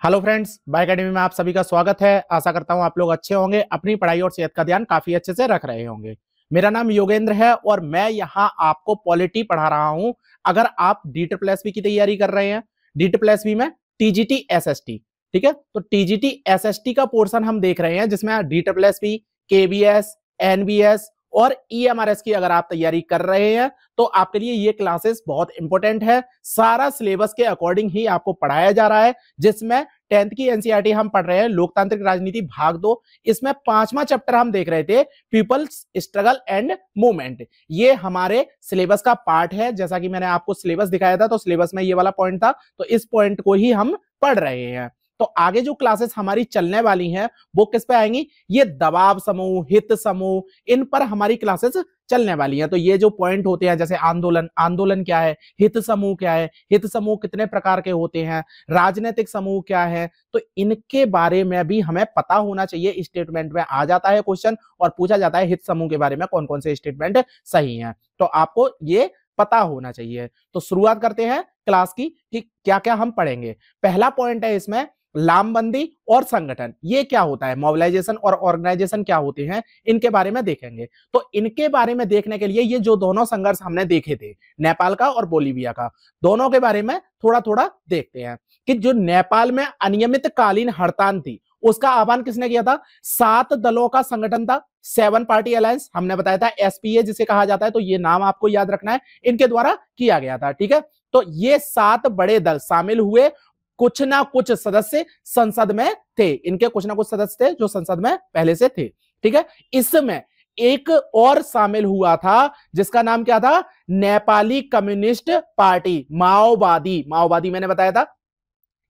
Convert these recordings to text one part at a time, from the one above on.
Hello friends, bye academy में आप सभी का स्वागत है। आशा करता हूं आप लोग अच्छे होंगे, अपनी पढ़ाई और सेहत का ध्यान काफी अच्छे से रख रहे होंगे। मेरा नाम योगेंद्र है और मैं यहां आपको पॉलिटी पढ़ा रहा हूं। अगर आप DEET+B की तैयारी कर रहे हैं, DEET+B में TGT SST, ठीक है, तो TGT SST का पोर्शन हम देख रहे हैं जिसमें DEET+B, KBS, NBS और EMRS की अगर आप तैयारी कर रहे हैं तो आपके लिए ये क्लासेस बहुत इंपॉर्टेंट है। सारा सिलेबस के अकॉर्डिंग ही आपको पढ़ाया जा रहा है, जिसमें 10th की एनसीईआरटी हम पढ़ रहे हैं लोकतांत्रिक राजनीति भाग 2। इसमें 5वां चैप्टर हम देख रहे थे पीपल्स स्ट्रगल एंड मूवमेंट। ये हमारे सिलेबस का पार्ट है। जैसा कि मैंने आपको सिलेबस दिखाया था तो सिलेबस में ये वाला पॉइंट था, तो इस पॉइंट को ही हम पढ़ रहे हैं। तो आगे जो क्लासेस हमारी चलने वाली हैं वो किस पे आएंगी? ये दबाव समूह, हित समूह, इन पर हमारी क्लासेस चलने वाली हैं। तो ये जो पॉइंट होते हैं जैसे आंदोलन, आंदोलन क्या है, हित समूह क्या है, हित समूह कितने प्रकार के होते हैं, राजनीतिक समूह क्या है, तो इनके बारे में भी हमें पता होना चाहिए। स्टेटमेंट में आ जाता है क्वेश्चन और पूछा जाता है हित समूह के बारे में कौन कौन से स्टेटमेंट सही हैं, तो आपको ये पता होना चाहिए। तो शुरुआत करते हैं क्लास की कि क्या क्या हम पढ़ेंगे। पहला पॉइंट है इसमें लामबंदी और संगठन। ये क्या होता है, मोबिलाइजेशन और ऑर्गेनाइजेशन क्या होते हैं, इनके बारे में देखेंगे। तो इनके बारे में देखने के लिए ये जो दोनों संघर्ष हमने देखे थे, नेपाल का और बोलीविया का, दोनों के बारे में थोड़ा थोड़ा देखते हैं कि जो नेपाल में अनियमितकालीन हड़ताल थी उसका आह्वान किसने किया था? 7 दलों का संगठन था, 7 पार्टी अलायंस, हमने बताया था SPA जिसे कहा जाता है, तो ये नाम आपको याद रखना है, इनके द्वारा किया गया था। ठीक है, तो ये 7 बड़े दल शामिल हुए। कुछ ना कुछ सदस्य संसद में थे, इनके कुछ ना कुछ सदस्य थे जो संसद में पहले से थे। ठीक है, इसमें एक और शामिल हुआ था जिसका नाम क्या था? नेपाली कम्युनिस्ट पार्टी, माओवादी। माओवादी मैंने बताया था,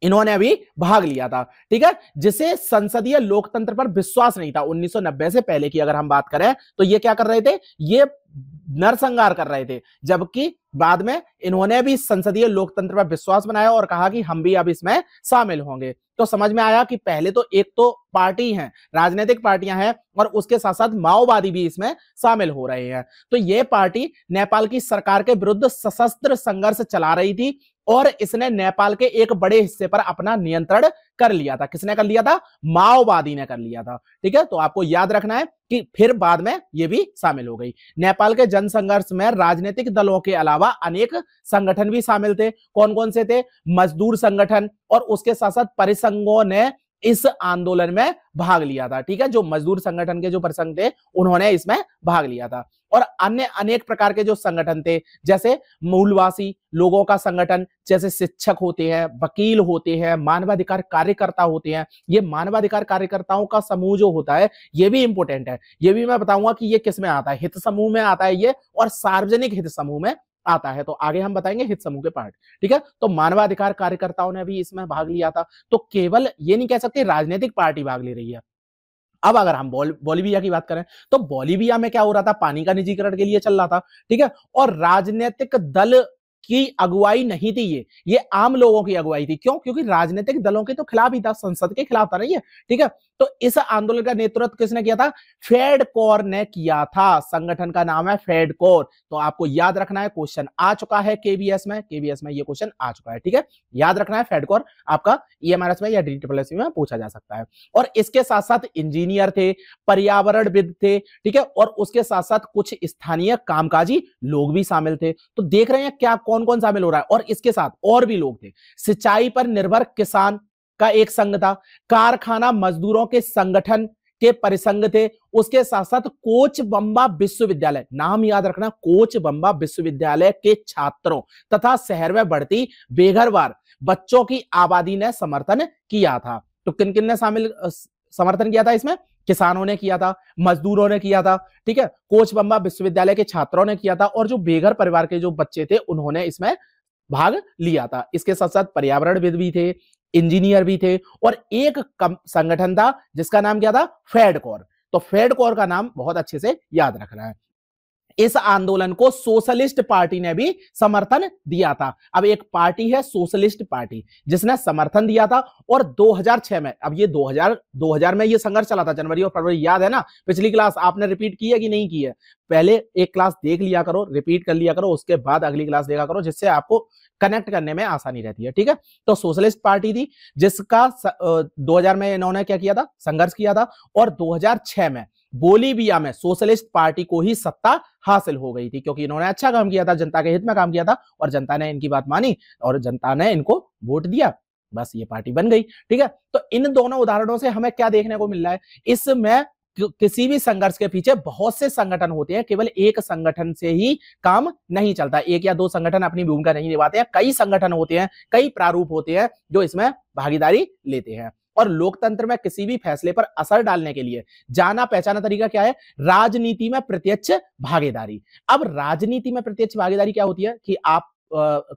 इन्होंने अभी भाग लिया था। ठीक है, जिसे संसदीय लोकतंत्र पर विश्वास नहीं था। 1990 से पहले की अगर हम बात करें तो ये क्या कर रहे थे? ये नरसंहार कर रहे थे, जबकि बाद में इन्होंने भी संसदीय लोकतंत्र पर विश्वास बनाया और कहा कि हम भी अब इसमें शामिल होंगे। तो समझ में आया कि पहले तो एक तो पार्टी है, राजनीतिक पार्टियां हैं, और उसके साथ साथ माओवादी भी इसमें शामिल हो रहे हैं। तो ये पार्टी नेपाल की सरकार के विरुद्ध सशस्त्र संघर्ष चला रही थी और इसने नेपाल के एक बड़े हिस्से पर अपना नियंत्रण कर लिया था। किसने कर लिया था? माओवादी ने कर लिया था। ठीक है, तो आपको याद रखना है कि फिर बाद में ये भी शामिल हो गई। नेपाल के जनसंघर्ष में राजनीतिक दलों के अलावा अनेक संगठन भी शामिल थे। कौन कौन से थे? मजदूर संगठन और उसके साथ साथ परिसंघों ने इस आंदोलन में भाग लिया था। ठीक है, जो मजदूर संगठन के जो परिसंघ थे उन्होंने इसमें भाग लिया था। और अन्य अनेक प्रकार के जो संगठन थे, जैसे मूलवासी लोगों का संगठन, जैसे शिक्षक होते हैं, वकील होते हैं, मानवाधिकार कार्यकर्ता होते हैं। ये मानवाधिकार कार्यकर्ताओं का समूह जो होता है ये भी इंपॉर्टेंट है। ये भी मैं बताऊंगा कि ये किस में आता है, हित समूह में आता है ये, और सार्वजनिक हित समूह में आता है। तो आगे हम बताएंगे हित समूह के पार्ट। ठीक है, तो मानवाधिकार कार्यकर्ताओं ने भी इसमें भाग लिया था। तो केवल ये नहीं कह सकते राजनीतिक पार्टी भाग ले रही है। अब अगर हम बोलीविया की बात करें तो बोलीविया में क्या हो रहा था? पानी का निजीकरण के लिए चल रहा था। ठीक है, और राजनीतिक दल की अगुवाई नहीं थी, ये आम लोगों की अगुवाई थी। क्यों? क्योंकि राजनीतिक दलों के तो खिलाफ ही था, संसद के खिलाफ था नहीं है। ठीक है, तो इस आंदोलन का नेतृत्व किसने किया था? फेडकोर ने किया था। संगठन का नाम है फेडकोर। तो आपको याद रखना है, क्वेश्चन आ चुका है केबीएस में ये क्वेश्चन आ चुका है। ठीक है, याद रखना है, फेडकोर आपका EMRS में या DEET+B में पूछा जा सकता है। और इसके साथ साथ इंजीनियर थे, पर्यावरणविद थे। ठीक है, और उसके साथ साथ कुछ स्थानीय कामकाजी लोग भी शामिल थे। तो देख रहे हैं क्या कौन कौन शामिल हो रहा है। और इसके साथ और भी लोग थे। सिंचाई पर निर्भर किसान का एक संघ था, कारखाना मजदूरों के संगठन के परिसंघ थे, उसके साथ साथ कोचबंबा विश्वविद्यालय, नाम याद रखना, कोचबंबा विश्वविद्यालय के छात्रों तथा शहर में बढ़ती बेघरवार बच्चों की आबादी ने समर्थन किया था। तो किन किन ने समर्थन किया था इसमें? किसानों ने किया था, मजदूरों ने किया था। ठीक है, कोचबंबा विश्वविद्यालय के छात्रों ने किया था, और जो बेघर परिवार के जो बच्चे थे उन्होंने इसमें भाग लिया था। इसके साथ साथ पर्यावरणविद भी थे, इंजीनियर भी थे, और एक संगठन था जिसका नाम क्या था? फेडकोर। तो फेडकोर का नाम बहुत अच्छे से याद रखना है। इस आंदोलन को सोशलिस्ट पार्टी ने भी समर्थन दिया था। अब एक पार्टी है सोशलिस्ट पार्टी जिसने समर्थन दिया था, और 2006 में, अब ये 2000 में ये संघर्ष चला था, जनवरी और फरवरी, याद है ना? पिछली क्लास आपने रिपीट की है कि नहीं की है? पहले एक क्लास देख लिया करो, रिपीट कर लिया करो, उसके बाद अगली क्लास देखा करो, जिससे आपको कनेक्ट करने में आसानी रहती है। ठीक है, तो सोशलिस्ट पार्टी थी जिसका 2000 में इन्होंने क्या किया था, संघर्ष किया था, और 2006 में बोलीविया में सोशलिस्ट पार्टी को ही सत्ता हासिल हो गई थी, क्योंकि इन्होंने अच्छा काम किया था, जनता के हित में काम किया था, और जनता ने इनकी बात मानी और जनता ने इनको वोट दिया, बस ये पार्टी बन गई। ठीक है, तो इन दोनों उदाहरणों से हमें क्या देखने को मिल रहा है, इसमें किसी भी संघर्ष के पीछे बहुत से संगठन होते हैं, केवल एक संगठन से ही काम नहीं चलता, एक या दो संगठन अपनी भूमिका नहीं निभाते हैं, कई संगठन होते हैं, कई प्रारूप होते हैं जो इसमें भागीदारी लेते हैं। और लोकतंत्र में किसी भी फैसले पर असर डालने के लिए जाना पहचाना तरीका क्या है, राजनीति में प्रत्यक्ष भागीदारी। अब राजनीति में प्रत्यक्ष भागीदारी क्या होती है कि आप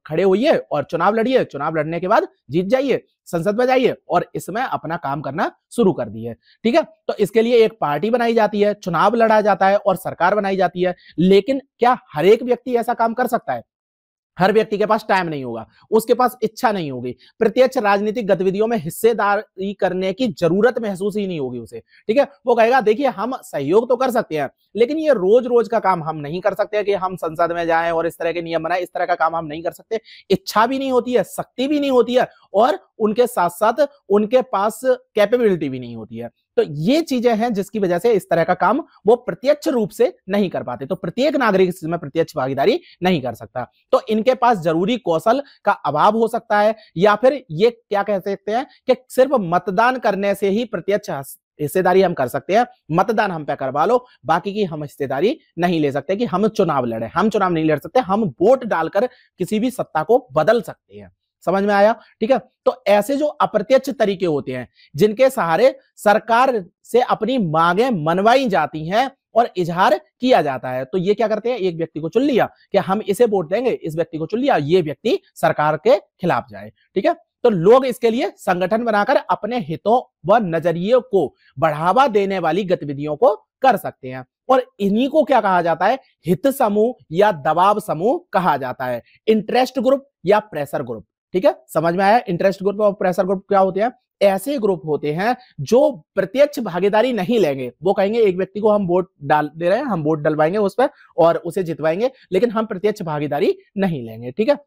खड़े होइए और चुनाव लड़िए, चुनाव लड़ने के बाद जीत जाइए, संसद में जाइए और इसमें अपना काम करना शुरू कर दिए। ठीक है, तो इसके लिए एक पार्टी बनाई जाती है, चुनाव लड़ा जाता है और सरकार बनाई जाती है। लेकिन क्या हर एक व्यक्ति ऐसा काम कर सकता है? हर व्यक्ति के पास टाइम नहीं होगा, उसके पास इच्छा नहीं होगी, प्रत्यक्ष राजनीतिक गतिविधियों में हिस्सेदारी करने की जरूरत महसूस ही नहीं होगी उसे। ठीक है, वो कहेगा देखिए हम सहयोग तो कर सकते हैं, लेकिन ये रोज रोज का काम हम नहीं कर सकते कि हम संसद में जाएं और इस तरह के नियम बनाएं, इस तरह का काम हम नहीं कर सकते। इच्छा भी नहीं होती है, शक्ति भी नहीं होती है, और उनके साथ साथ उनके पास कैपेबिलिटी भी नहीं होती है। तो ये चीजें हैं जिसकी वजह से इस तरह का काम वो प्रत्यक्ष रूप से नहीं कर पाते। तो प्रत्येक नागरिक इसमें प्रत्यक्ष भागीदारी नहीं कर सकता। तो इनके पास जरूरी कौशल का अभाव हो सकता है, या फिर ये क्या कह सकते हैं कि सिर्फ मतदान करने से ही प्रत्यक्ष हिस्सेदारी हम कर सकते हैं, मतदान हम पे करवा लो, बाकी की हम हिस्सेदारी नहीं ले सकते कि हम चुनाव लड़े। हम चुनाव नहीं लड़ सकते, हम वोट डालकर किसी भी सत्ता को बदल सकते हैं। समझ में आया? ठीक है, तो ऐसे जो अप्रत्यक्ष तरीके होते हैं जिनके सहारे सरकार से अपनी मांगें मनवाई जाती हैं और इजहार किया जाता है, तो ये क्या करते हैं, एक व्यक्ति को चुन लिया कि हम इसे वोट देंगे, इस व्यक्ति को चुन लिया, ये व्यक्ति सरकार के खिलाफ जाए। ठीक है, तो लोग इसके लिए संगठन बनाकर अपने हितों व नजरिए को बढ़ावा देने वाली गतिविधियों को कर सकते हैं, और इन्हीं को क्या कहा जाता है, हित समूह या दबाव समूह कहा जाता है, इंटरेस्ट ग्रुप या प्रेशर ग्रुप। ठीक है, समझ में आया? इंटरेस्ट ग्रुप और प्रेशर ग्रुप क्या होते हैं? ऐसे ग्रुप होते हैं जो प्रत्यक्ष भागीदारी नहीं लेंगे, वो कहेंगे एक व्यक्ति को हम वोट डाल दे रहे हैं, हम वोट डलवाएंगे उस पर और उसे जितवाएंगे, लेकिन हम प्रत्यक्ष भागीदारी नहीं लेंगे। ठीक है,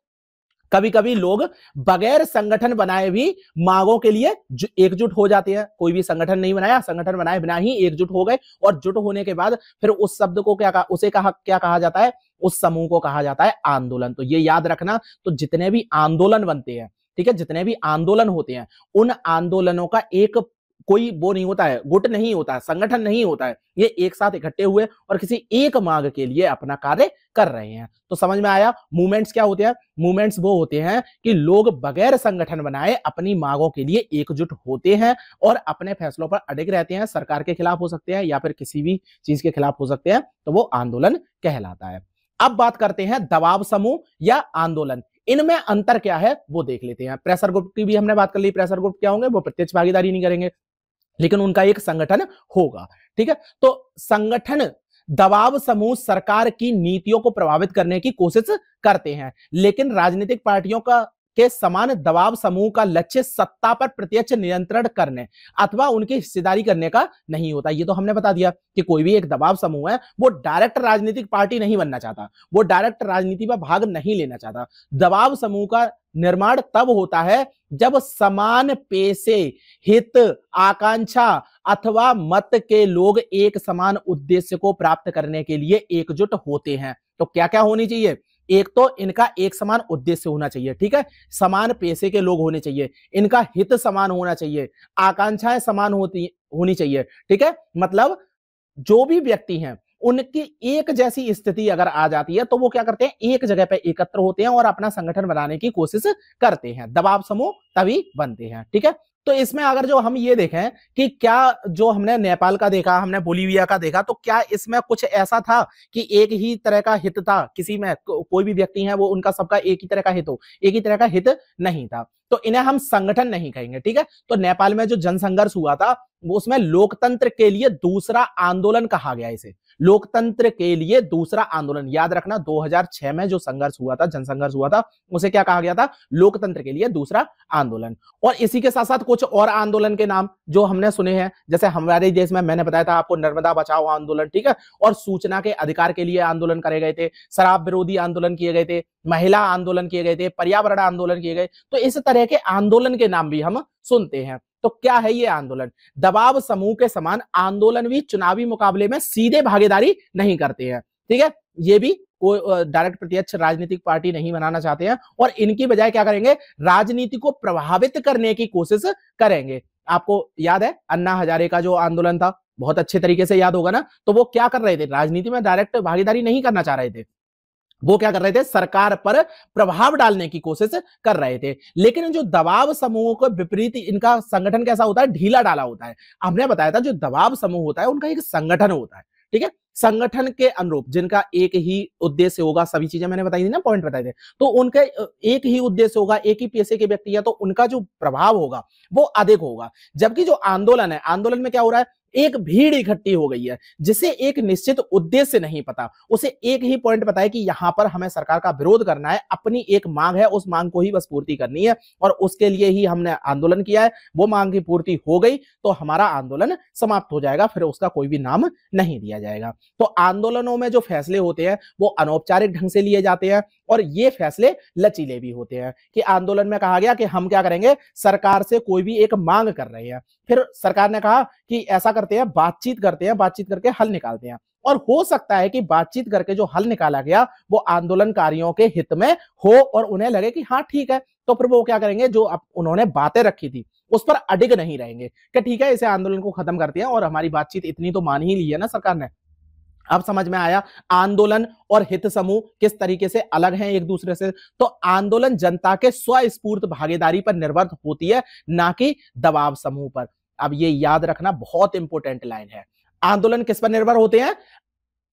कभी कभी लोग बगैर संगठन बनाए भी मांगों के लिए एकजुट हो जाते हैं। कोई भी संगठन नहीं बनाया, संगठन बनाए बिना ही एकजुट हो गए, और जुट होने के बाद फिर उस शब्द को क्या कहा जाता है, उस समूह को कहा जाता है आंदोलन। तो ये याद रखना, तो जितने भी आंदोलन बनते हैं, ठीक है, जितने भी आंदोलन होते हैं, उन आंदोलनों का एक कोई वो नहीं होता है, गुट नहीं होता है, संगठन नहीं होता है, ये एक साथ इकट्ठे हुए और किसी एक मांग के लिए अपना कार्य कर रहे हैं। तो समझ में आया? मूवमेंट्स क्या होते हैं? मूवमेंट्स वो होते हैं कि लोग बगैर संगठन बनाए अपनी मांगों के लिए एकजुट होते हैं और अपने फैसलों पर अडिग रहते हैं। सरकार के खिलाफ हो सकते हैं या फिर किसी भी चीज के खिलाफ हो सकते हैं, तो वो आंदोलन कहलाता है। अब बात करते हैं दबाव समूह या आंदोलन, इनमें अंतर क्या है वो देख लेते हैं। प्रेशर ग्रुप की भी हमने बात कर ली। प्रेशर ग्रुप क्या होंगे? वो प्रत्यक्ष भागीदारी नहीं करेंगे, लेकिन उनका एक संगठन होगा। ठीक है, तो संगठन दबाव समूह सरकार की नीतियों को प्रभावित करने की कोशिश करते हैं, लेकिन राजनीतिक पार्टियों के समान दबाव समूह का लक्ष्य सत्ता पर प्रत्यक्ष नियंत्रण करने अथवा उनकी हिस्सेदारी करने का नहीं होता। ये तो हमने बता दिया कि कोई भी एक दबाव समूह है वो डायरेक्ट राजनीतिक पार्टी नहीं बनना चाहता, वो डायरेक्ट राजनीति में भाग नहीं लेना चाहता। दबाव समूह का निर्माण तब होता है जब समान पेशे, हित, आकांक्षा अथवा मत के लोग एक समान उद्देश्य को प्राप्त करने के लिए एकजुट होते हैं। तो क्या क्या होनी चाहिए? एक तो इनका एक समान उद्देश्य होना चाहिए, ठीक है, समान पेशे के लोग होने चाहिए, इनका हित समान होना चाहिए, आकांक्षाएं समान होनी चाहिए। ठीक है, मतलब जो भी व्यक्ति हैं उनकी एक जैसी स्थिति अगर आ जाती है तो वो क्या करते हैं, एक जगह पे एकत्र होते हैं और अपना संगठन बनाने की कोशिश करते हैं। दबाव समूह तभी बनते हैं। ठीक है, तो इसमें अगर जो हम ये देखें कि क्या जो हमने नेपाल का देखा, हमने बोलीविया का देखा, तो क्या इसमें कुछ ऐसा था कि एक ही तरह का हित था, किसी में कोई भी व्यक्ति है वो उनका सबका एक ही तरह का हित हो? एक ही तरह का हित नहीं था, तो इन्हें हम संगठन नहीं कहेंगे। ठीक है, तो नेपाल में जो जनसंघर्ष हुआ था वो उसमें लोकतंत्र के लिए दूसरा आंदोलन कहा गया, इसे लोकतंत्र के लिए दूसरा आंदोलन। याद रखना 2006 में जो संघर्ष हुआ था, जनसंघर्ष हुआ था, उसे क्या कहा गया था? लोकतंत्र के लिए दूसरा आंदोलन। और इसी के साथ साथ कुछ और आंदोलन के नाम जो हमने सुने हैं, जैसे हमारे देश में मैंने बताया था आपको नर्मदा बचाओ आंदोलन, ठीक है, और सूचना के अधिकार के लिए आंदोलन करे गए थे, शराब विरोधी आंदोलन किए गए थे, महिला आंदोलन किए गए थे, पर्यावरण आंदोलन किए गए। तो इस तरह के आंदोलन के नाम भी हम सुनते हैं। तो क्या है ये आंदोलन? दबाव समूह के समान आंदोलन भी चुनावी मुकाबले में सीधे भागीदारी नहीं करते हैं, ठीक है। ये भी कोई डायरेक्ट प्रत्यक्ष राजनीतिक पार्टी नहीं बनाना चाहते हैं और इनकी बजाय क्या करेंगे? राजनीति को प्रभावित करने की कोशिश करेंगे। आपको याद है अन्ना हजारे का जो आंदोलन था, बहुत अच्छे तरीके से याद होगा ना, तो वो क्या कर रहे थे? राजनीति में डायरेक्ट भागीदारी नहीं करना चाह रहे थे, वो क्या कर रहे थे? सरकार पर प्रभाव डालने की कोशिश कर रहे थे। लेकिन जो दबाव समूह को विपरीत इनका संगठन कैसा होता है? ढीला डाला होता है। हमने बताया था जो दबाव समूह होता है उनका एक संगठन होता है, ठीक है। संगठन के अनुरूप जिनका एक ही उद्देश्य होगा, सभी चीजें मैंने बताई थी ना, पॉइंट बताए थे, तो उनके एक ही उद्देश्य होगा, एक ही पेशे के व्यक्ति है, तो उनका जो प्रभाव होगा वो अधिक होगा। जबकि जो आंदोलन है, आंदोलन में क्या हो रहा है? एक भीड़ इकट्ठी हो गई है जिसे एक निश्चित उद्देश्य नहीं पता, उसे एक ही पॉइंट पता है कि यहां पर हमें सरकार का विरोध करना है, अपनी एक मांग है, उस मांग को ही बस पूर्ति करनी है और उसके लिए ही हमने आंदोलन किया है। वो मांग की पूर्ति हो गई तो हमारा आंदोलन समाप्त हो जाएगा, फिर उसका कोई भी नाम नहीं दिया जाएगा। तो आंदोलनों में जो फैसले होते हैं वो अनौपचारिक ढंग से लिए जाते हैं और ये फैसले लचीले भी होते हैं। कि आंदोलन में कहा गया कि हम क्या करेंगे? सरकार से कोई भी एक मांग कर रहे हैं, फिर सरकार ने कहा कि ऐसा करते हैं, बातचीत करते हैं, बातचीत करके हल निकालते हैं। और हो सकता है कि बातचीत करके जो हल निकाला गया वो आंदोलनकारियों के हित में हो और उन्हें लगे कि हाँ ठीक है, तो फिर वो क्या करेंगे? जो उन्होंने बातें रखी थी उस पर अडिग नहीं रहेंगे कि ठीक है इसे आंदोलन को खत्म करते हैं और हमारी बातचीत इतनी तो मान ही ली है ना सरकार ने। अब समझ में आया आंदोलन और हित समूह किस तरीके से अलग हैं एक दूसरे से। तो आंदोलन जनता के स्वस्फूर्त भागीदारी पर निर्भर होती है, ना कि दबाव समूह पर। अब ये याद रखना बहुत इंपॉर्टेंट लाइन है। आंदोलन किस पर निर्भर होते हैं?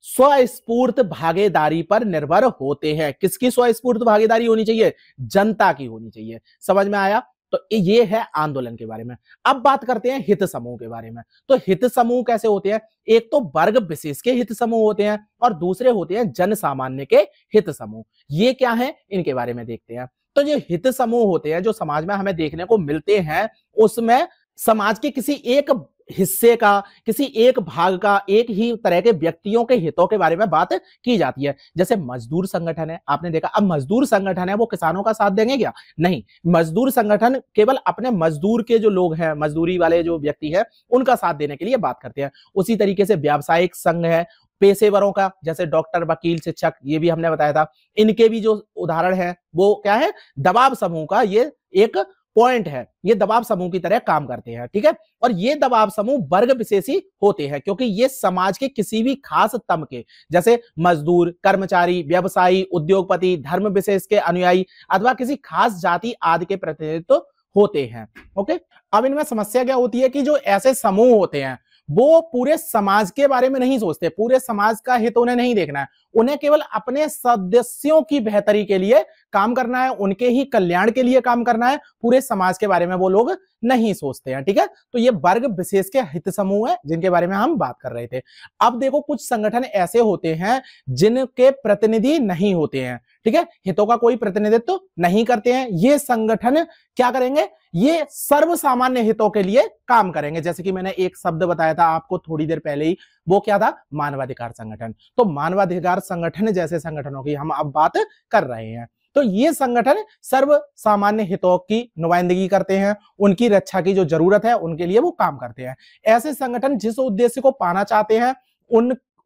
स्वस्फूर्त भागीदारी पर निर्भर होते हैं। किसकी स्वस्फूर्त भागीदारी होनी चाहिए? जनता की होनी चाहिए। समझ में आया? तो ये है आंदोलन के बारे में। अब बात करते हैं हित समूह के बारे में। तो हित समूह कैसे होते हैं? एक तो वर्ग विशेष के हित समूह होते हैं और दूसरे होते हैं जन सामान्य के हित समूह। ये क्या है? इनके बारे में देखते हैं। तो जो हित समूह होते हैं जो समाज में हमें देखने को मिलते हैं, उसमें समाज के किसी एक हिस्से का, किसी एक भाग का, एक ही तरह के व्यक्तियों के हितों के बारे में बात की जाती है। जैसे मजदूर संगठन है, आपने देखा। अब मजदूर संगठन है वो किसानों का साथ देंगे क्या? नहीं। मजदूर संगठन केवल अपने मजदूर के जो लोग हैं, मजदूरी वाले जो व्यक्ति है, उनका साथ देने के लिए बात करते हैं। उसी तरीके से व्यावसायिक संघ है पेशेवरों का, जैसे डॉक्टर, वकील, शिक्षक, ये भी हमने बताया था। इनके भी जो उदाहरण है वो क्या है? दबाव समूह का ये एक पॉइंट है। ये दबाव समूह की तरह काम करते हैं, ठीक है। और ये दबाव समूह वर्ग विशेषी होते हैं क्योंकि ये समाज के किसी भी खास तबके जैसे मजदूर, कर्मचारी, व्यवसायी, उद्योगपति, धर्म विशेष के अनुयायी अथवा किसी खास जाति आदि के प्रतिनिधित्व होते हैं। ओके। अब इनमें समस्या क्या होती है कि जो ऐसे समूह होते हैं वो पूरे समाज के बारे में नहीं सोचते, पूरे समाज का हित उन्हें नहीं देखना है, उन्हें केवल अपने सदस्यों की बेहतरी के लिए काम करना है, उनके ही कल्याण के लिए काम करना है, पूरे समाज के बारे में वो लोग नहीं सोचते हैं, ठीक है। तो ये वर्ग विशेष के हित समूह है जिनके बारे में हम बात कर रहे थे। अब देखो कुछ संगठन ऐसे होते हैं जिनके प्रतिनिधि नहीं होते हैं, ठीक है, हितों का कोई प्रतिनिधित्व नहीं करते हैं। ये संगठन क्या करेंगे? ये सर्व सामान्य हितों के लिए काम करेंगे। जैसे कि मैंने एक शब्द बताया था आपको थोड़ी देर पहले ही, वो क्या था? मानवाधिकार संगठन। तो मानवाधिकार संगठन जैसे संगठनों की हम अब बात कर रहे हैं। तो ये संगठन सर्व सामान्य हितों की नुमाइंदगी करते हैं, उनकी रक्षा की जो जरूरत है उनके लिए वो काम करते हैं। ऐसे संगठन जिस उद्देश्य को पाना चाहते हैं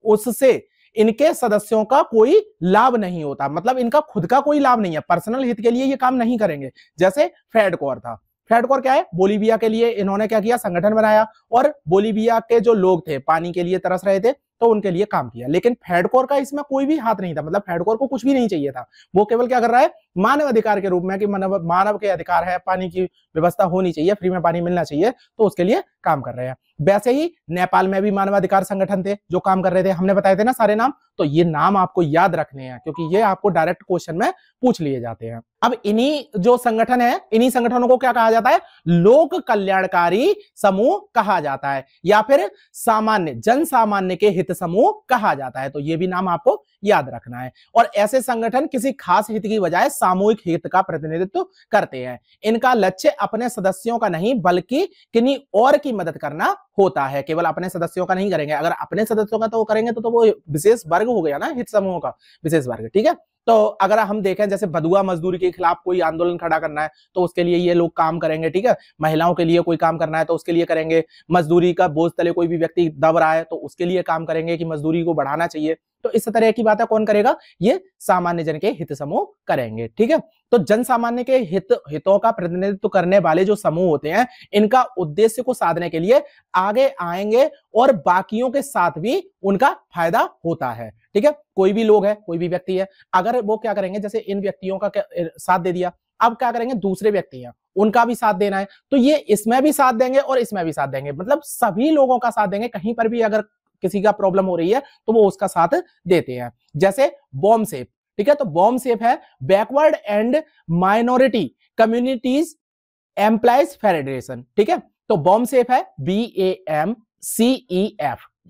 उससे इनके सदस्यों का कोई लाभ नहीं होता, मतलब इनका खुद का कोई लाभ नहीं है, पर्सनल हित के लिए ये काम नहीं करेंगे। जैसे फेडकोर था। फेडकोर क्या है? बोलीविया के लिए इन्होंने क्या किया? संगठन बनाया और बोलीविया के जो लोग थे पानी के लिए तरस रहे थे तो उनके लिए काम किया। लेकिन फेडकोर का इसमें कोई भी हाथ नहीं था, मतलब फेडकोर को कुछ भी नहीं चाहिए था। वो केवल क्या कर रहा है? मानव अधिकार के रूप में कि मानव के अधिकार है, पानी की व्यवस्था होनी चाहिए, फ्री में पानी मिलना चाहिए, तो उसके लिए काम कर रहे हैं। वैसे ही नेपाल में भी मानवाधिकार संगठन थे जो काम कर रहे थे, हमने बताए थे ना सारे नाम। तो ये नाम आपको याद रखने हैं क्योंकि ये आपको डायरेक्ट क्वेश्चन में पूछ लिए जाते हैं। अब इन्हीं जो संगठन है, इन्हीं संगठनों को क्या कहा जाता है? लोक कल्याणकारी समूह कहा जाता है या फिर सामान्य, जन सामान्य के हित हित समूह कहा जाता है। तो ये भी नाम आपको याद रखना है। और ऐसे संगठन किसी खास हित की बजाय सामूहिक हित का प्रतिनिधित्व करते हैं। इनका लक्ष्य अपने सदस्यों का नहीं बल्कि किन्हीं और की मदद करना होता है। केवल अपने सदस्यों का नहीं करेंगे, अगर अपने सदस्यों का तो करेंगे तो वो विशेष वर्ग हो गया ना, हित समूह का विशेष वर्ग। ठीक है, तो अगर हम देखें जैसे बदुआ मजदूरी के खिलाफ कोई आंदोलन खड़ा करना है तो उसके लिए ये लोग काम करेंगे। ठीक है, महिलाओं के लिए कोई काम करना है तो उसके लिए करेंगे। मजदूरी का बोझ तले कोई भी व्यक्ति दब रहा है तो उसके लिए काम करेंगे कि मजदूरी को बढ़ाना चाहिए। तो इस तरह की बातें कौन करेगा? ये सामान्य जन के हित समूह करेंगे। ठीक है, तो जन सामान्य के हितों का प्रतिनिधित्व करने वाले जो समूह होते हैं, इनका उद्देश्य को साधने के लिए आगे आएंगे और बाकियों के साथ भी उनका फायदा होता है। ठीक है, कोई भी लोग है, कोई भी व्यक्ति है, अगर वो क्या करेंगे, जैसे इन व्यक्तियों का साथ दे दिया, अब क्या करेंगे, दूसरे व्यक्ति हैं उनका भी साथ देना है, तो ये इसमें भी साथ देंगे और इसमें भी साथ देंगे, मतलब सभी लोगों का साथ देंगे। कहीं पर भी अगर किसी का प्रॉब्लम हो रही है तो वो उसका साथ देते हैं। जैसे बॉम्ब सेफ, ठीक है, तो बॉम्ब सेफ है backward and minority communities employees federation. ठीक है, तो बॉम्ब सेफ है BAMCEF,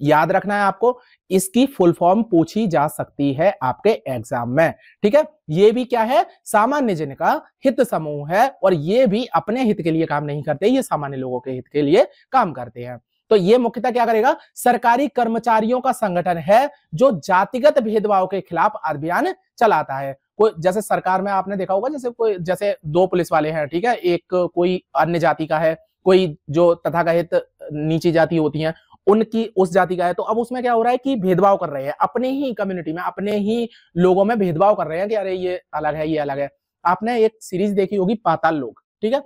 याद रखना है आपको। इसकी फुल फॉर्म पूछी जा सकती है आपके एग्जाम में। ठीक है, ये भी क्या है, सामान्य जन का हित समूह है और ये भी अपने हित के लिए काम नहीं करते, ये सामान्य लोगों के हित के लिए काम करते हैं। तो ये मुख्यतः क्या करेगा, सरकारी कर्मचारियों का संगठन है जो जातिगत भेदभाव के खिलाफ अभियान चलाता है। कोई जैसे सरकार में आपने देखा होगा, जैसे कोई जैसे 2 पुलिस वाले हैं, ठीक है, एक कोई अन्य जाति का है, कोई जो तथाकथित नीची जाति होती हैं उनकी उस जाति का है, तो अब उसमें क्या हो रहा है कि भेदभाव कर रहे हैं, अपने ही कम्युनिटी में, अपने ही लोगों में भेदभाव कर रहे हैं कि अरे ये अलग है, ये अलग है। आपने एक सीरीज देखी होगी पाताल लोक, ठीक है,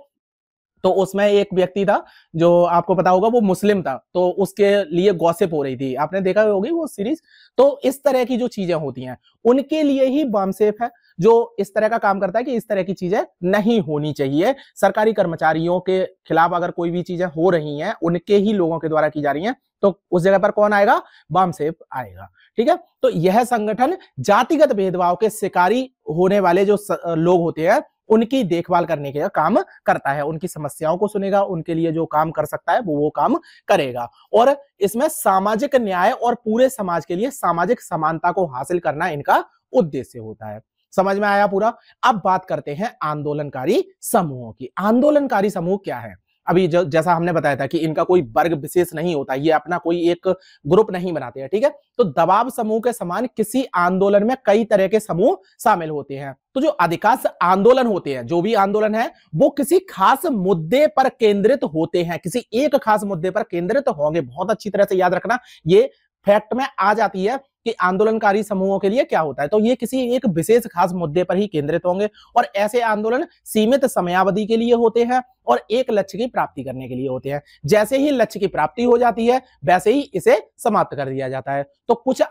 तो उसमें एक व्यक्ति था जो आपको पता होगा वो मुस्लिम था, तो उसके लिए गॉसिप हो रही थी, आपने देखा होगी वो सीरीज। तो इस तरह की जो चीजें होती हैं उनके लिए ही बॉम्ब सेफ है, जो इस तरह का काम करता है कि इस तरह की चीजें नहीं होनी चाहिए। सरकारी कर्मचारियों के खिलाफ अगर कोई भी चीजें हो रही हैं, उनके ही लोगों के द्वारा की जा रही हैं, तो उस जगह पर कौन आएगा, बॉम्ब सेफ आएगा। ठीक है, तो यह संगठन जातिगत भेदभाव के शिकारी होने वाले जो लोग होते हैं उनकी देखभाल करने का काम करता है, उनकी समस्याओं को सुनेगा, उनके लिए जो काम कर सकता है वो काम करेगा। और इसमें सामाजिक न्याय और पूरे समाज के लिए सामाजिक समानता को हासिल करना इनका उद्देश्य होता है। समझ में आया पूरा? अब बात करते हैं आंदोलनकारी समूहों की। आंदोलनकारी समूह क्या है? अभी जैसा हमने बताया था कि इनका कोई वर्ग विशेष नहीं होता, ये अपना कोई एक ग्रुप नहीं बनाते हैं। ठीक है, तो दबाव समूह के समान किसी आंदोलन में कई तरह के समूह शामिल होते हैं। तो जो अधिकांश आंदोलन होते हैं, जो भी आंदोलन है, वो किसी खास मुद्दे पर केंद्रित होते हैं, किसी एक खास मुद्दे पर केंद्रित होंगे। बहुत अच्छी तरह से याद रखना, ये फैक्ट में आ जाती है कि आंदोलनकारी समूहों के लिए क्या होता है। तो ये किसी एक विशेष खास मुद्दे पर ही केंद्रित होंगे और ऐसे आंदोलन सीमित समयावधि के लिए होते हैं और एक लक्ष्य की प्राप्ति करने के लिए होते हैं। जैसे ही लक्ष्य की प्राप्ति हो जाती है वैसे ही इसे समाप्त कर दिया जाता है। तो कुछ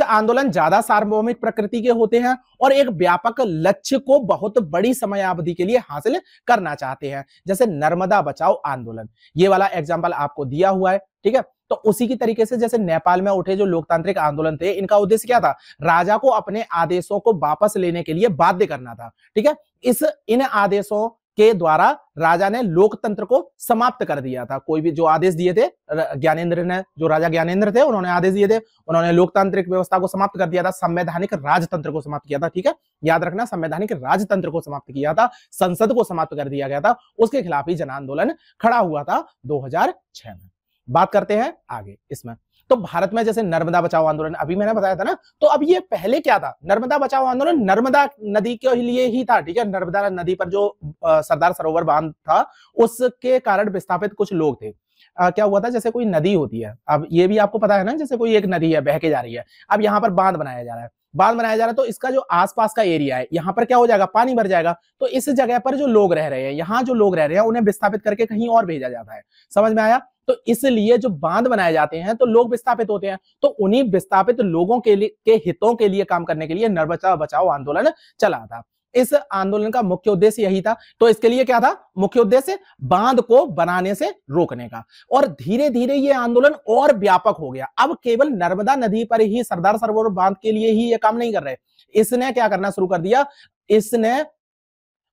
आंदोलन ज्यादा सार्वभौमिक प्रकृति के होते हैं और एक व्यापक लक्ष्य को बहुत बड़ी समयावधि के लिए हासिल करना चाहते हैं। जैसे नर्मदा बचाओ आंदोलन, ये वाला एग्जांपल आपको दिया हुआ है। ठीक है, तो उसी की तरीके से जैसे नेपाल में उठे जो लोकतांत्रिक आंदोलन थे, इनका उद्देश्य क्या था, राजा को अपने आदेशों को वापस लेने के लिए बाध्य करना था। ठीक है, इन आदेशों के द्वारा राजा ने लोकतंत्र को समाप्त कर दिया था। कोई भी जो आदेश दिए थे ज्ञानेंद्र ने, जो राजा ज्ञानेंद्र थे, उन्होंने आदेश दिए थे, उन्होंने लोकतांत्रिक व्यवस्था को समाप्त कर दिया था, संवैधानिक राजतंत्र को समाप्त किया था। ठीक है, याद रखना, संवैधानिक राजतंत्र को समाप्त किया था, संसद को समाप्त कर दिया गया था, उसके खिलाफ ही जन आंदोलन खड़ा हुआ था 2006 में। बात करते हैं आगे इसमें। तो भारत में जैसे नर्मदा बचाओ आंदोलन अभी मैंने बताया था ना, तो अब ये पहले क्या था, नर्मदा बचाओ आंदोलन नर्मदा नदी के लिए ही था। ठीक है, नर्मदा नदी पर जो सरदार सरोवर बांध था उसके कारण विस्थापित कुछ लोग थे। क्या हुआ था, जैसे कोई नदी होती है, अब ये भी आपको पता है ना, जैसे कोई एक नदी है बह के जा रही है, अब यहाँ पर बांध बनाया जा रहा है, तो इसका जो आसपास का एरिया है यहाँ पर क्या हो जाएगा, पानी भर जाएगा। तो इस जगह पर जो लोग रह रहे हैं, यहाँ जो लोग रह रहे हैं उन्हें विस्थापित करके कहीं और भेजा जाता है। समझ में आया? तो इसलिए जो बांध बनाए जाते हैं तो लोग विस्थापित होते हैं, तो उन्हीं विस्थापित लोगों के हितों के लिए काम करने के लिए नर्मदा बचाओ आंदोलन चला था। इस आंदोलन का मुख्य उद्देश्य यही था। तो इसके लिए क्या था, मुख्य उद्देश्य बांध को बनाने से रोकने का। और धीरे धीरे ये आंदोलन और व्यापक हो गया। अब केवल नर्मदा नदी पर ही सरदार सरोवर बांध के लिए ही ये काम नहीं कर रहे, इसने क्या करना शुरू कर दिया, इसने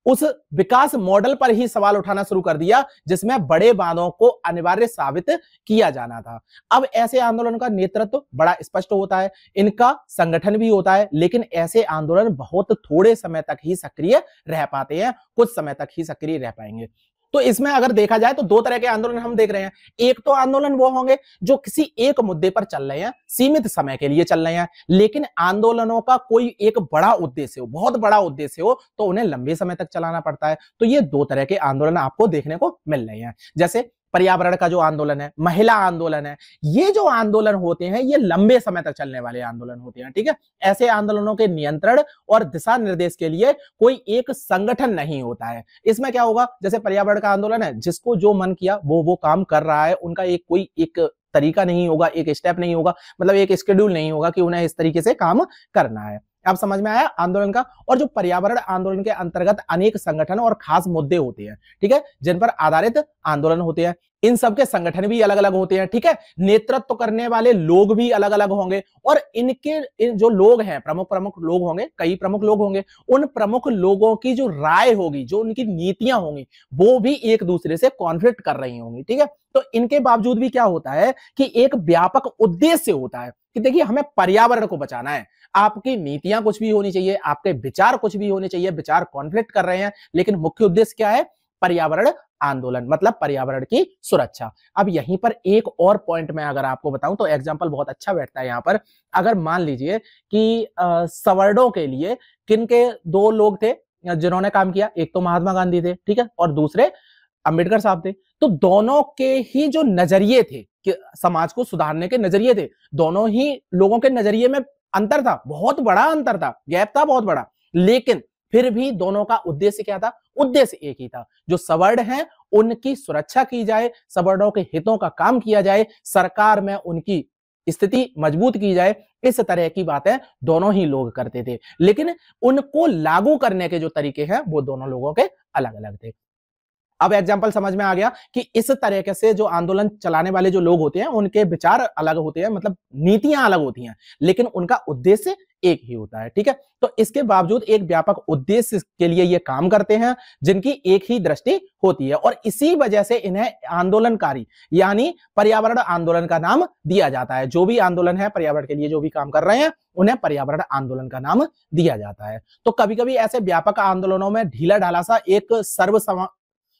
उस विकास मॉडल पर ही सवाल उठाना शुरू कर दिया जिसमें बड़े बांधों को अनिवार्य साबित किया जाना था। अब ऐसे आंदोलन का नेतृत्व बड़ा स्पष्ट होता है, इनका संगठन भी होता है, लेकिन ऐसे आंदोलन बहुत थोड़े समय तक ही सक्रिय रह पाते हैं, कुछ समय तक ही सक्रिय रह पाएंगे। तो इसमें अगर देखा जाए तो दो तरह के आंदोलन हम देख रहे हैं। एक तो आंदोलन वो होंगे जो किसी एक मुद्दे पर चल रहे हैं, सीमित समय के लिए चल रहे हैं, लेकिन आंदोलनों का कोई एक बड़ा उद्देश्य हो, बहुत बड़ा उद्देश्य हो, तो उन्हें लंबे समय तक चलाना पड़ता है। तो ये दो तरह के आंदोलन आपको देखने को मिल रहे हैं। जैसे पर्यावरण का जो आंदोलन है, महिला आंदोलन है, ये जो आंदोलन होते हैं ये लंबे समय तक चलने वाले आंदोलन होते हैं। ठीक है, ऐसे आंदोलनों के नियंत्रण और दिशा निर्देश के लिए कोई एक संगठन नहीं होता है। इसमें क्या होगा, जैसे पर्यावरण का आंदोलन है, जिसको जो मन किया वो काम कर रहा है, उनका कोई एक तरीका नहीं होगा, एक स्टेप नहीं होगा, मतलब एक शेड्यूल नहीं होगा कि उन्हें इस तरीके से काम करना है। अब समझ में आया आंदोलन का। और जो पर्यावरण आंदोलन के अंतर्गत अनेक संगठन और खास मुद्दे होते हैं, ठीक है, जिन पर आधारित आंदोलन होते हैं। इन सबके संगठन भी अलग अलग होते हैं। ठीक है, नेतृत्व करने वाले लोग भी अलग अलग होंगे और इनके जो लोग हैं, प्रमुख लोग होंगे, कई प्रमुख लोग होंगे, उन प्रमुख लोगों की जो राय होगी, जो उनकी नीतियां होंगी, वो भी एक दूसरे से कॉन्फ्लिक्ट कर रही होंगी। ठीक है, तो इनके बावजूद भी क्या होता है कि एक व्यापक उद्देश्य होता है कि देखिए हमें पर्यावरण को बचाना है। आपकी नीतियां कुछ भी होनी चाहिए, आपके विचार कुछ भी होने चाहिए, विचार कॉन्फ्लिक्ट कर रहे हैं, लेकिन मुख्य उद्देश्य क्या है? पर्यावरण आंदोलन, मतलब पर्यावरण की सुरक्षा। अब यहीं पर एक और पॉइंट मैं अगर आपको बताऊं तो एग्जांपल बहुत अच्छा बैठता है यहां पर। अगर मान लीजिए कि सवर्णों के लिए किनके दो लोग थे जिन्होंने काम किया, एक तो महात्मा गांधी थे, ठीक है, और दूसरे अंबेडकर साहब थे। तो दोनों के ही जो नजरिए थे कि समाज को सुधारने के नजरिए थे, दोनों ही लोगों के नजरिए में अंतर था, बहुत बड़ा अंतर था, गैप था बहुत बड़ा, लेकिन फिर भी दोनों का उद्देश्य क्या था? उद्देश्य एक ही था, जो सवर्ण हैं उनकी सुरक्षा की जाए, सवर्णों के हितों का काम किया जाए, सरकार में उनकी स्थिति मजबूत की जाए। इस तरह की बातें दोनों ही लोग करते थे, लेकिन उनको लागू करने के जो तरीके हैं वो दोनों लोगों के अलग अलग थे। अब एग्जाम्पल समझ में आ गया कि इस तरीके से जो आंदोलन चलाने वाले जो लोग होते हैं उनके विचार अलग होते हैं, मतलब नीतियां अलग होती हैं, लेकिन उनका उद्देश्य एक ही होता है। ठीक है, तो इसके बावजूद एक व्यापक उद्देश्य के लिए ये काम करते हैं जिनकी एक ही दृष्टि होती है, और इसी वजह से इन्हें आंदोलनकारी यानी पर्यावरण आंदोलन का नाम दिया जाता है। जो भी आंदोलन है पर्यावरण के लिए जो भी काम कर रहे हैं उन्हें पर्यावरण आंदोलन का नाम दिया जाता है। तो कभी कभी ऐसे व्यापक आंदोलनों में ढीला ढाला सा एक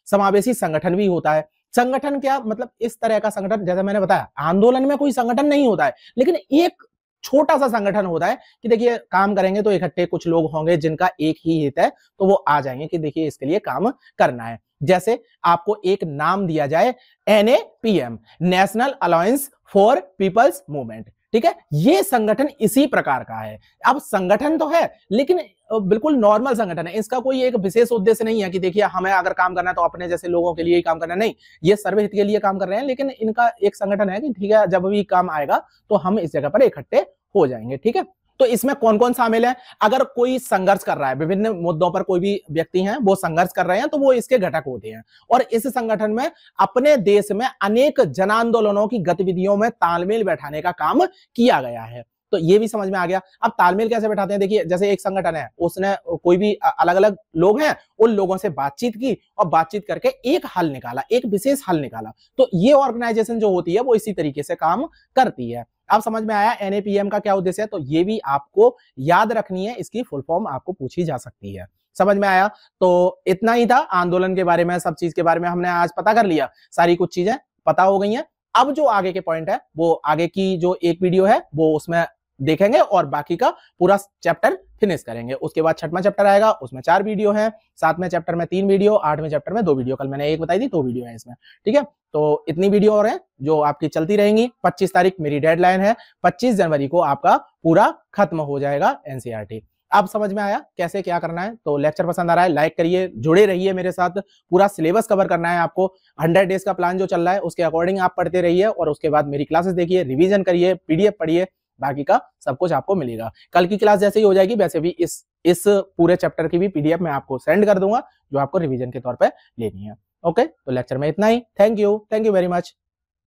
समावेशी संगठन भी होता है। संगठन क्या मतलब? इस तरह का संगठन, जैसे मैंने बताया आंदोलन में कोई संगठन नहीं होता है, लेकिन एक छोटा सा संगठन होता है कि देखिए काम करेंगे तो इकट्ठे कुछ लोग होंगे जिनका एक ही हित है, तो वो आ जाएंगे कि देखिए इसके लिए काम करना है। जैसे आपको एक नाम दिया जाए NAPM, national alliance for people's movement, ठीक है, ये संगठन इसी प्रकार का है। अब संगठन तो है लेकिन बिल्कुल नॉर्मल संगठन है, इसका कोई एक विशेष उद्देश्य नहीं है कि देखिए हमें अगर काम करना है तो अपने जैसे लोगों के लिए ही काम करना है, नहीं, ये सर्वहित के लिए काम कर रहे हैं, लेकिन इनका एक संगठन है कि ठीक है जब भी काम आएगा तो हम इस जगह पर इकट्ठे हो जाएंगे। ठीक है, तो इसमें कौन कौन शामिल है? अगर कोई संघर्ष कर रहा है, विभिन्न मुद्दों पर कोई भी व्यक्ति हैं वो संघर्ष कर रहे हैं, तो वो इसके घटक होते हैं, और इस संगठन में अपने देश में अनेक जन आंदोलनों की गतिविधियों में तालमेल बैठाने का काम किया गया है। तो ये भी समझ में आ गया। अब तालमेल कैसे बैठाते हैं? देखिए जैसे एक संगठन है, उसने कोई भी अलग अलग लोग हैं, उन लोगों से बातचीत की और बातचीत करके एक हल निकाला, एक विशेष हल निकाला। तो ये ऑर्गेनाइजेशन जो होती है वो इसी तरीके से काम करती है। अब समझ में आया NAPM का क्या उद्देश्य है? तो ये भी आपको याद रखनी है, इसकी फुल फॉर्म आपको पूछी जा सकती है। समझ में आया? तो इतना ही था आंदोलन के बारे में, सब चीज के बारे में हमने आज पता कर लिया, सारी कुछ चीजें पता हो गई हैं। अब जो आगे के पॉइंट है वो आगे की जो एक वीडियो है वो उसमें देखेंगे और बाकी का पूरा चैप्टर फिनिश करेंगे। उसके बाद 6वां चैप्टर आएगा, उसमें 4 वीडियो हैं, 7वें चैप्टर में 3 वीडियो, 8वें चैप्टर में 2 वीडियो, कल मैंने एक बताई थी 2 वीडियो है इसमें। ठीक है, तो इतनी वीडियो और है जो आपकी चलती रहेंगी। 25 तारीख मेरी डेडलाइन है, 25 जनवरी को आपका पूरा खत्म हो जाएगा NCERT। अब समझ में आया कैसे क्या करना है? तो लेक्चर पसंद आ रहा है लाइक करिए, जुड़े रहिए मेरे साथ, पूरा सिलेबस कवर करना है आपको। 100 डेज का प्लान जो चल रहा है उसके अकॉर्डिंग आप पढ़ते रहिए और उसके बाद मेरी क्लासेस देखिए, रिवीजन करिए, PDF पढ़िए, बाकी का सब कुछ आपको मिलेगा। कल की क्लास जैसे ही हो जाएगी वैसे भी इस पूरे चैप्टर की भी PDF मैं आपको सेंड कर दूंगा जो आपको रिवीजन के तौर पे लेनी है। ओके, तो लेक्चर में इतना ही। Thank you very much.